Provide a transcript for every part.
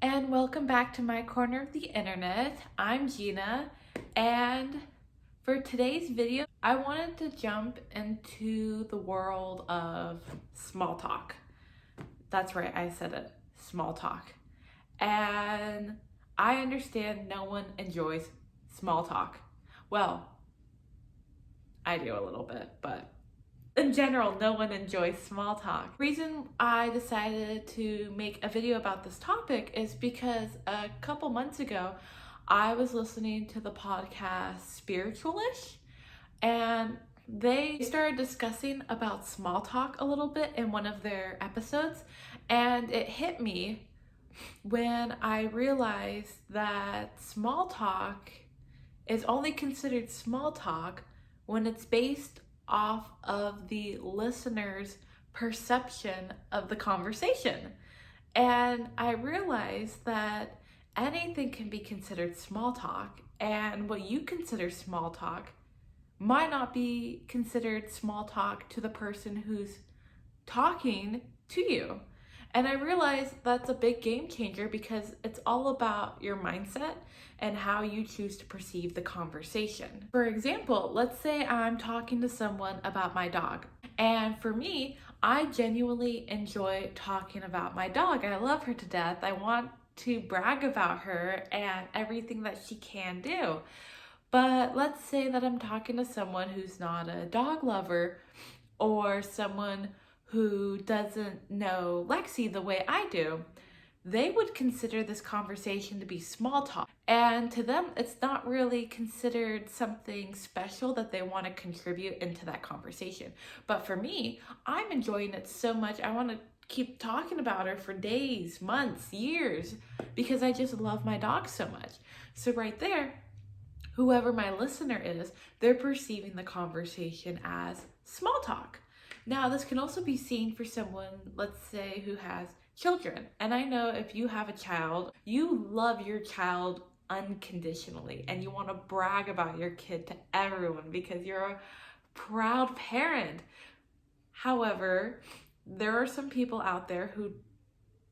and welcome back to my corner of the internet. I'm Gina, and for today's video, I wanted to jump into the world of small talk. That's right, I said it, small talk. And I understand no one enjoys small talk. Well, I do a little bit, but in general, no one enjoys small talk. The reason I decided to make a video about this topic is because a couple months ago, I was listening to the podcast Spiritualish, and they started discussing about small talk a little bit in one of their episodes, and it hit me when I realized that small talk is only considered small talk when it's based off of the listener's perception of the conversation. And I realized that anything can be considered small talk, and what you consider small talk might not be considered small talk to the person who's talking to you. And I realized that's a big game changer because it's all about your mindset and how you choose to perceive the conversation. For example, let's say I'm talking to someone about my dog. And for me, I genuinely enjoy talking about my dog. I love her to death. I want to brag about her and everything that she can do. But let's say that I'm talking to someone who's not a dog lover or someone who doesn't know Lexi the way I do. They would consider this conversation to be small talk. And to them, it's not really considered something special that they want to contribute into that conversation. But for me, I'm enjoying it so much. I want to keep talking about her for days, months, years, because I just love my dog so much. So right there, whoever my listener is, they're perceiving the conversation as small talk. Now, this can also be seen for someone, let's say, who has children. And I know if you have a child, you love your child unconditionally and you want to brag about your kid to everyone because you're a proud parent. However, there are some people out there who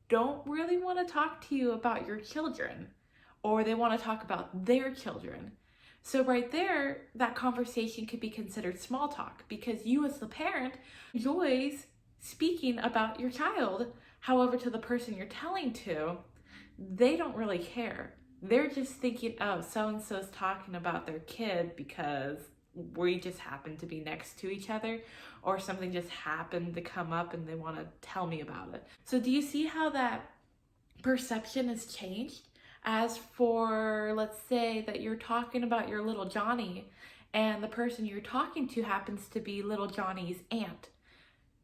don't really want to talk to you about your children, or they want to talk about their children. So right there, that conversation could be considered small talk because you as the parent enjoys speaking about your child. However, to the person you're telling to, they don't really care. They're just thinking, oh, so-and-so's talking about their kid because we just happen to be next to each other, or something just happened to come up and they want to tell me about it. So do you see how that perception has changed? As for, let's say that you're talking about your little Johnny and the person you're talking to happens to be little Johnny's aunt.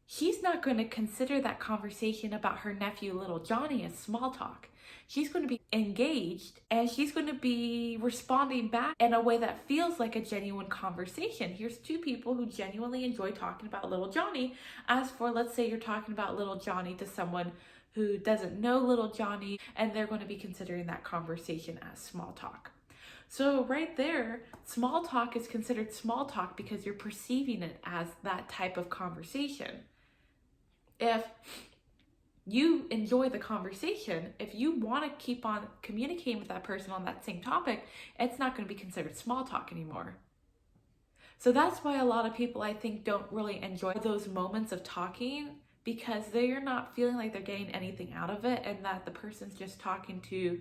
She's not going to consider that conversation about her nephew, little Johnny, as small talk. She's going to be engaged and she's going to be responding back in a way that feels like a genuine conversation. Here's two people who genuinely enjoy talking about little Johnny. As for, let's say you're talking about little Johnny to someone who doesn't know little Johnny, and they're going to be considering that conversation as small talk. So right there, small talk is considered small talk because you're perceiving it as that type of conversation. If you enjoy the conversation, if you want to keep on communicating with that person on that same topic, it's not going to be considered small talk anymore. So that's why a lot of people, I think, don't really enjoy those moments of talking, because they're not feeling like they're getting anything out of it, and that the person's just talking to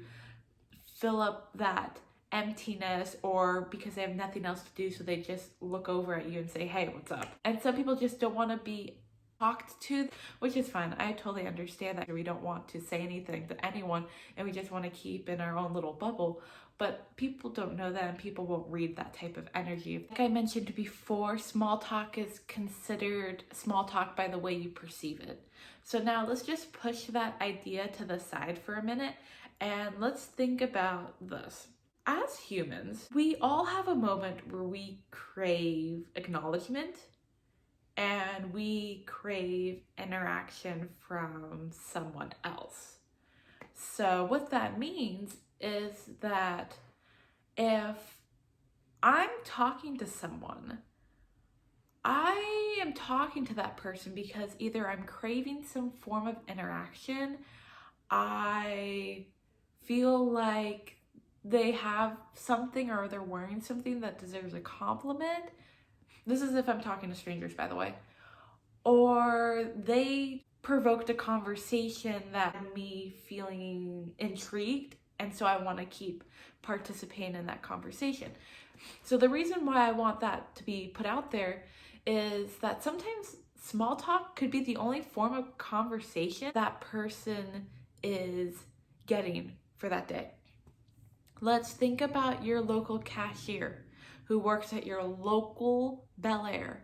fill up that emptiness, or because they have nothing else to do, so they just look over at you and say, hey, what's up? And some people just don't want to be talked to, which is fine. I totally understand that. We don't want to say anything to anyone and we just want to keep in our own little bubble. But people don't know that, and people won't read that type of energy. Like I mentioned before, small talk is considered small talk by the way you perceive it. So now let's just push that idea to the side for a minute and let's think about this. As humans, we all have a moment where we crave acknowledgement and we crave interaction from someone else. So what that means is that if I'm talking to someone, I am talking to that person because either I'm craving some form of interaction, I feel like they have something or they're wearing something that deserves a compliment. This is if I'm talking to strangers, by the way. Or they provoked a conversation that had me feeling intrigued, and so I want to keep participating in that conversation. So the reason why I want that to be put out there is that sometimes small talk could be the only form of conversation that person is getting for that day. Let's think about your local cashier who works at your local Bel Air.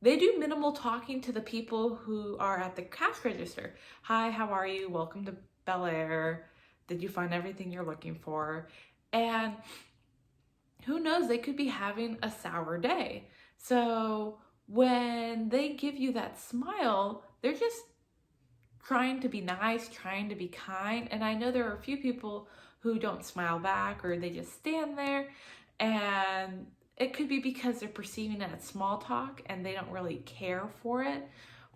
They do minimal talking to the people who are at the cash register. Hi, how are you? Welcome to Bel Air. Did you find everything you're looking for? And who knows, they could be having a sour day. So when they give you that smile, they're just trying to be nice, trying to be kind. And I know there are a few people who don't smile back or they just stand there, and it could be because they're perceiving it as small talk and they don't really care for it.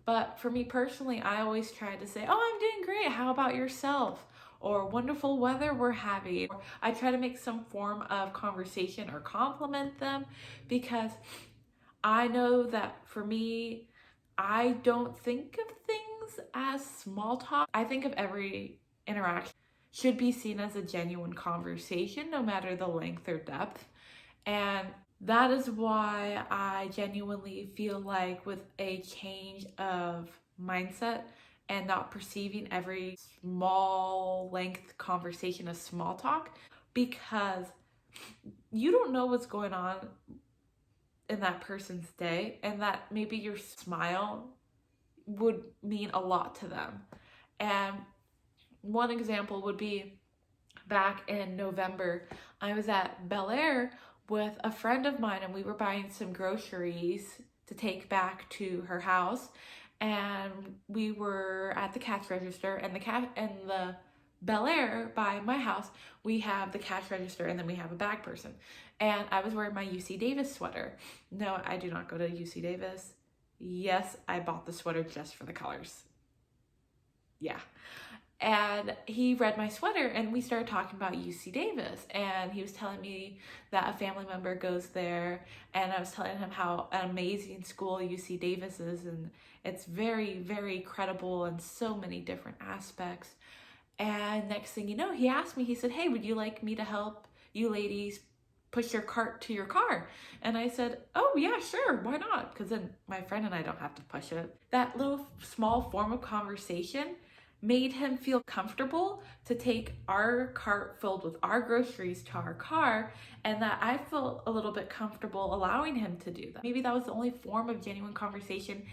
But for me personally, I always try to say, oh, I'm doing great. How about yourself? Or wonderful weather we're having. Or I try to make some form of conversation or compliment them, because I know that for me, I don't think of things as small talk. I think of every interaction should be seen as a genuine conversation, no matter the length or depth. And that is why I genuinely feel like with a change of mindset and not perceiving every small length conversation as small talk, because you don't know what's going on in that person's day, and that maybe your smile would mean a lot to them. And one example would be back in November, I was at Bel Air with a friend of mine, and we were buying some groceries to take back to her house. And we were at the cash register, and the Bel Air by my house, we have the cash register and then we have a bag person. And I was wearing my UC Davis sweater. No, I do not go to UC Davis. Yes, I bought the sweater just for the colors. Yeah. And he read my sweater and we started talking about UC Davis, and he was telling me that a family member goes there, and I was telling him how an amazing school UC Davis is, and it's very, very credible in so many different aspects. And next thing you know, he asked me, he said, hey, would you like me to help you ladies push your cart to your car? And I said, oh yeah, sure, why not? Because then my friend and I don't have to push it. That little small form of conversation made him feel comfortable to take our cart filled with our groceries to our car, and that I felt a little bit comfortable allowing him to do that. Maybe that was the only form of genuine conversation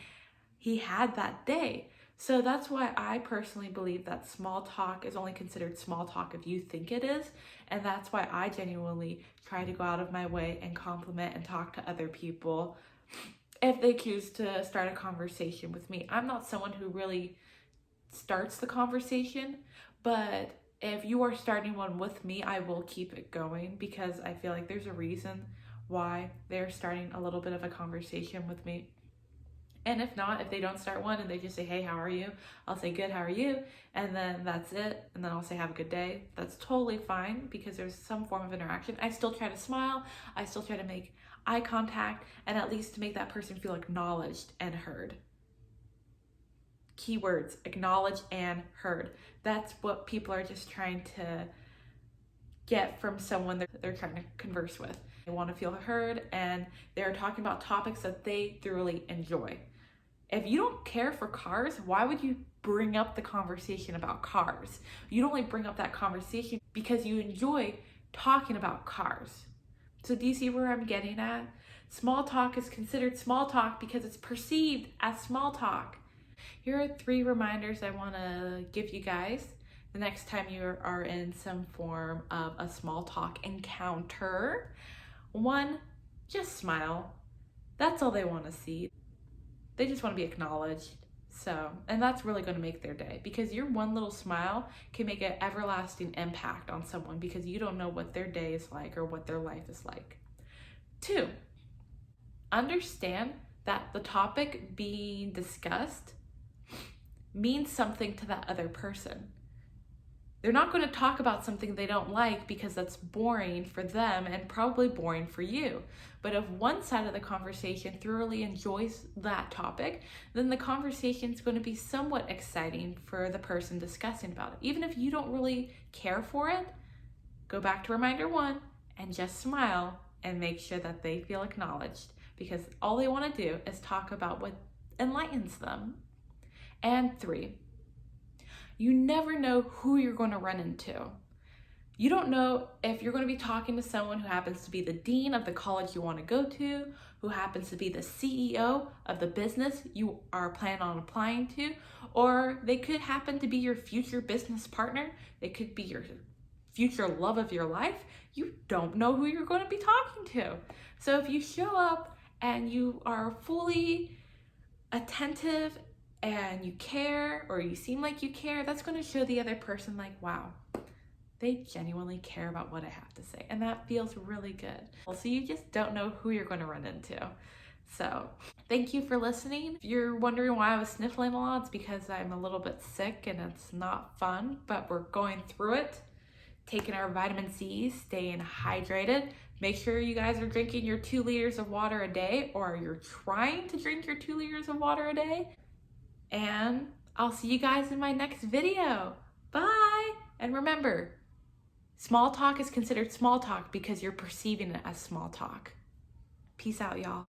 he had that day. So that's why I personally believe that small talk is only considered small talk if you think it is. And that's why I genuinely try to go out of my way and compliment and talk to other people if they choose to start a conversation with me. I'm not someone who really starts the conversation, but if you are starting one with me, I will keep it going, because I feel like there's a reason why they're starting a little bit of a conversation with me. And if not, if they don't start one and they just say, hey, how are you? I'll say, good, how are you? And then that's it. And then I'll say, have a good day. That's totally fine, because there's some form of interaction. I still try to smile. I still try to make eye contact, and at least to make that person feel acknowledged and heard. Keywords, acknowledge and heard. That's what people are just trying to get from someone they're trying to converse with. They want to feel heard, and they're talking about topics that they thoroughly enjoy. If you don't care for cars, why would you bring up the conversation about cars? You'd only bring up that conversation because you enjoy talking about cars. So do you see where I'm getting at? Small talk is considered small talk because it's perceived as small talk. Here are 3 reminders I want to give you guys the next time you are in some form of a small talk encounter. 1, just smile. That's all they want to see. They just want to be acknowledged. And that's really going to make their day, because your one little smile can make an everlasting impact on someone, because you don't know what their day is like or what their life is like. 2, understand that the topic being discussed means something to that other person. They're not going to talk about something they don't like because that's boring for them and probably boring for you. But if one side of the conversation thoroughly enjoys that topic, then the conversation is going to be somewhat exciting for the person discussing about it. Even if you don't really care for it, go back to reminder 1 and just smile and make sure that they feel acknowledged, because all they want to do is talk about what enlightens them. And 3, you never know who you're going to run into. You don't know if you're going to be talking to someone who happens to be the dean of the college you want to go to, who happens to be the CEO of the business you are planning on applying to, or they could happen to be your future business partner. They could be your future love of your life. You don't know who you're going to be talking to. So if you show up and you are fully attentive and you care, or you seem like you care, that's going to show the other person like, wow, they genuinely care about what I have to say. And that feels really good. So you just don't know who you're going to run into. So thank you for listening. If you're wondering why I was sniffling a lot, it's because I'm a little bit sick and it's not fun, but we're going through it. Taking our vitamin C, staying hydrated. Make sure you guys are drinking your 2 liters of water a day, or you're trying to drink your 2 liters of water a day. And I'll see you guys in my next video. Bye! And remember, small talk is considered small talk because you're perceiving it as small talk. Peace out, y'all.